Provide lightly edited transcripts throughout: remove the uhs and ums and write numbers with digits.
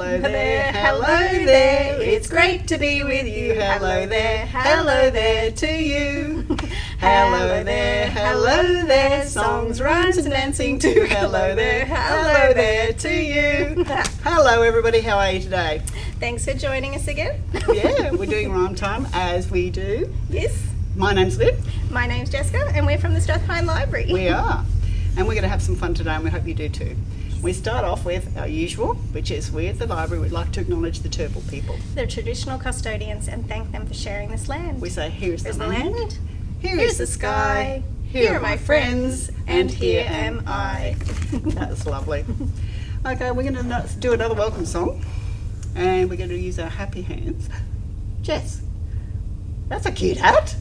Hello there, it's great to be with you. Hello there to you. Hello there, songs, rhymes and dancing too. Hello there to you. Hello everybody, how are you today? Thanks for joining us again. Yeah, we're doing rhyme time as we do. Yes. My name's Liv. My name's Jessica and we're from the Strathpine Library. We are. And we're going to have some fun today and we hope you do too. We start off with our usual, which is we at the library would like to acknowledge the Turrbal people. The traditional custodians and thank them for sharing this land. We say, here's the land. land. Here's the sky. Here are my friends. And here am I. That's lovely. Okay, we're going to do another welcome song. And we're going to use our happy hands. Jess, that's a cute hat.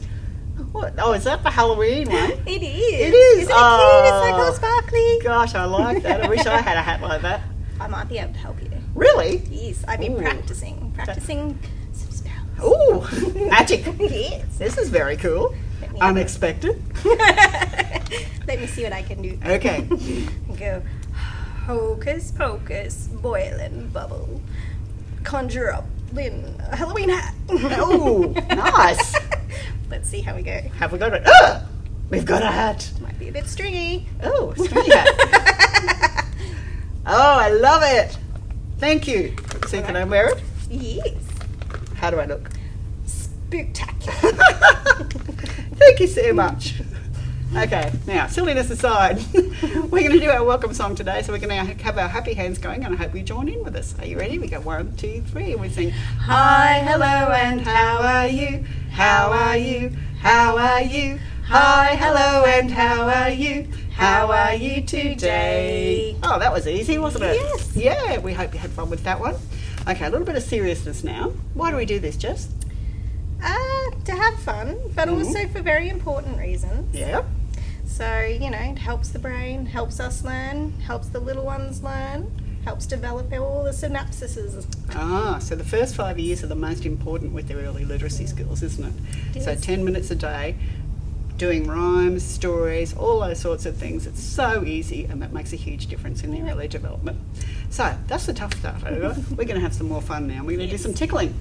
What? Oh, is that the Halloween one? It is. It is. Isn't it cute? It's like all sparkly. Gosh, I like that. I wish I had a hat like that. I might be able to help you. Really? Yes, I've been practicing some spells. Ooh, magic. Yes. This is very cool. Unexpected. Let me see what I can do. Okay. Go, hocus pocus, boil and bubble, conjure up in a Halloween hat. Oh, nice. Let's see how we go. Have we got it? We've got a hat. Might be a bit stringy. Oh, stringy hat. Oh, I love it. Thank you. See, can I wear it? Yes. How do I look? Spectacular. Thank you so much. Okay, now, silliness aside, we're going to do our welcome song today, so we're going to have our happy hands going, and I hope you join in with us. Are you ready? We go 1, 2, 3, and we sing, hi, hello, and how are you? How are you? How are you? Hi, hello, and how are you? How are you today? Oh, that was easy, wasn't it? Yes. Yeah, we hope you had fun with that one. Okay, a little bit of seriousness now. Why do we do this, Jess? To have fun, but also for very important reasons. Yeah. So, it helps the brain, helps us learn, helps the little ones learn, helps develop all the synapses. Ah, so the first 5 years are the most important with their early literacy skills, isn't it? It So is. 10 minutes a day, doing rhymes, stories, all those sorts of things. It's so easy and that makes a huge difference in their early development. So that's the tough stuff over. We're going to have some more fun now. We're going to do some tickling.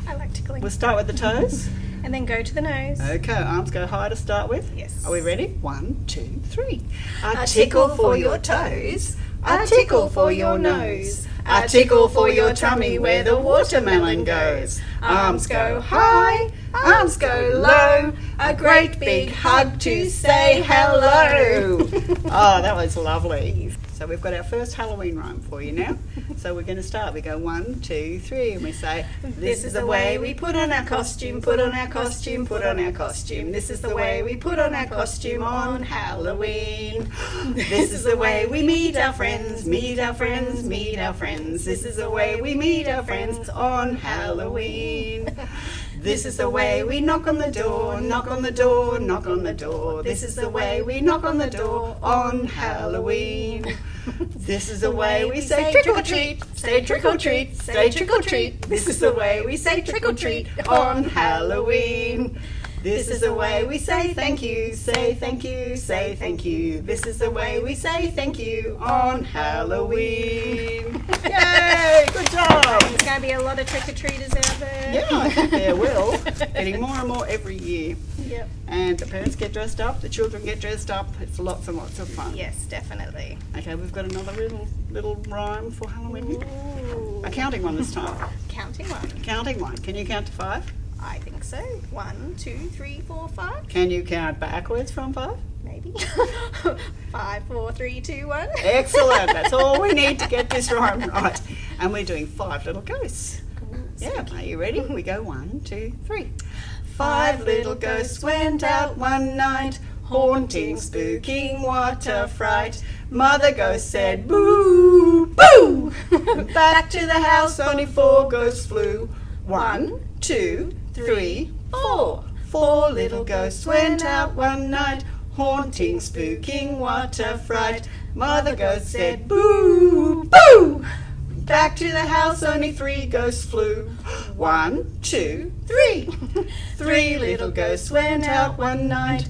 I like tickling. We'll start with the toes. And then go to the nose. Okay, arms go high to start with. Yes. Are we ready? 1, 2, 3. A tickle for your toes, a tickle for your nose, a tickle for your tummy where the watermelon goes. Arms go high, arms go low, a great big hug to say hello. Oh, that was lovely. So we've got our first Halloween rhyme for you now. So we're going to start. We go 1, 2, 3, and we say, this is the way we put on our costume, put on our costume, put on our costume. This is the way we put on our costume on Halloween. This is the way we meet our friends, meet our friends, meet our friends. This is the way we meet our friends on Halloween. This is the way we knock on the door, knock on the door, knock on the door. This is the way we knock on the door on Halloween. This is the way we say trick or treat, say trick or treat, say trick or treat. This is the way we say trick or treat on Halloween. This is the way we say thank you, say thank you, say thank you. This is the way we say thank you on Halloween. Yay! Good job! There's going to be a lot of trick-or-treaters out there. Yeah, I think there will. Getting more and more every year. Yep. And the parents get dressed up, the children get dressed up. It's lots and lots of fun. Yes, definitely. Okay, we've got another little rhyme for Halloween. Ooh. A counting one this time. Counting one. Counting one. Can you count to 5? I think so. 1, 2, 3, 4, 5. Can you count backwards from 5? Maybe. 5, 4, 3, 2, 1. Excellent. That's all we need to get this rhyme right. And we're doing 5 little ghosts. Yeah, are you ready? We go 1, 2, 3. 5 little ghosts went out one night, haunting, spooking, what a fright. Mother ghost said, boo, boo. Back to the house, only 4 ghosts flew. 1, 2, 3, 4. 4 little ghosts went out one night, haunting, spooking, what a fright. Mother ghost said, boo, boo. Back to the house, only 3 ghosts flew. 1, 2, 3. 3 little ghosts went out one night,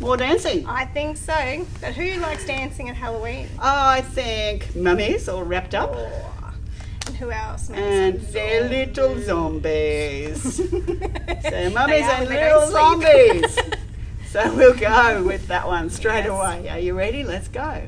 More dancing. I think so. But who likes dancing at Halloween? I think mummies all wrapped up. Oh. And who else? Maybe And some they're little zombies. So mummies and they little don't sleep. zombies. So we'll go with that one straight Yes. away. Are you ready? Let's go.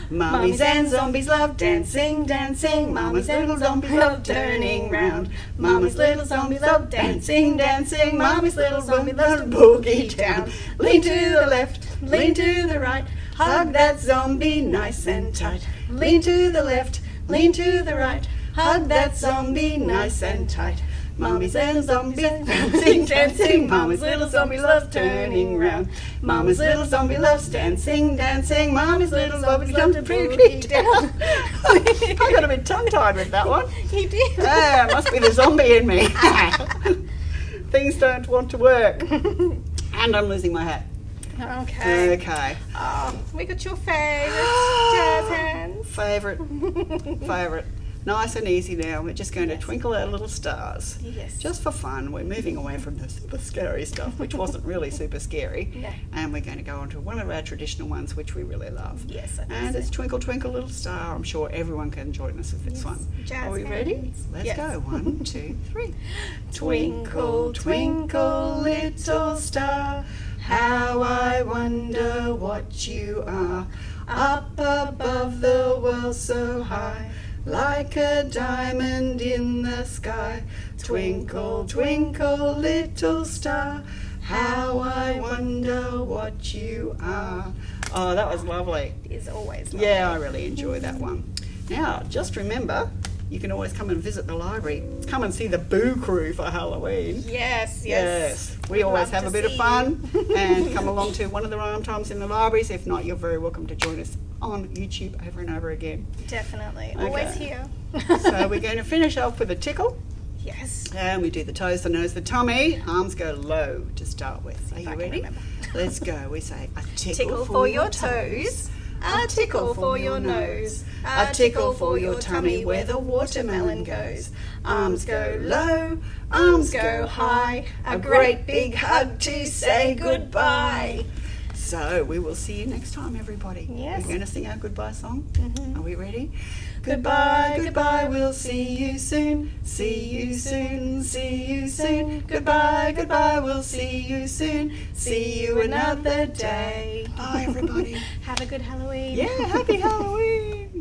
Mummies and zombies love dancing, dancing. Mama's little zombies love turning round. Mama's little zombies love dancing, dancing. Mama's little zombies love boogie down. Lean to the left, lean to the right. Hug that zombie nice and tight. Lean to the left, lean to the right. Hug that zombie nice and tight. Mommy's little zombies dancing, dancing. Mama's little zombie loves turning round. Mama's little zombie loves dancing, dancing. Mommy's little zombie loves to boogie down. I got a bit tongue-tied with that one. You did. Ah, must be the zombie in me. Things don't want to work. And I'm losing my hat. Okay. Okay. Oh, we got your favourite jazz hands. Favourite. Nice and easy now. We're just going to twinkle our little stars. Yes. Just for fun. We're moving away from the super scary stuff, which wasn't really super scary. No. And we're going to go on to one of our traditional ones, which we really love. Yes, I think And so. it's Twinkle, Twinkle, Little Star. I'm sure everyone can join us with this Yes. one. Jazz Are we ready? hands. Let's Yes. go. 1, 2, 3. Twinkle, twinkle, little star, how I wonder what you are. Up above the world so high, like a diamond in the sky. Twinkle, twinkle, little star, how I wonder what you are. Oh, that was lovely. It is always lovely. Yeah, I really enjoy that one. Now, just remember, you can always come and visit the library. Come and see the Boo Crew for Halloween. Yes. Yes, we We'd always love have a to bit of see fun you. and come along to one of the rhyme times in the libraries. If not, you're very welcome to join us on YouTube over and over again. Definitely. Okay. Always here. So we're going to finish off with a tickle. Yes. And we do the toes, the nose, the tummy. Arms go low to start with. Are if I you can ready? remember. Let's go. We say a Tickle for your toes, a tickle for your nose, a tickle for your tummy where the watermelon goes. Arms go low, arms go high, a great big hug to say goodbye. So we will see you next time, everybody. Yes. We're going to sing our goodbye song. Mhm. Are we ready? Goodbye, goodbye, we'll see you soon. See you soon, see you soon. Goodbye, goodbye, we'll see you soon. See you another day. Bye, everybody. Have a good Halloween. Yeah, happy Halloween.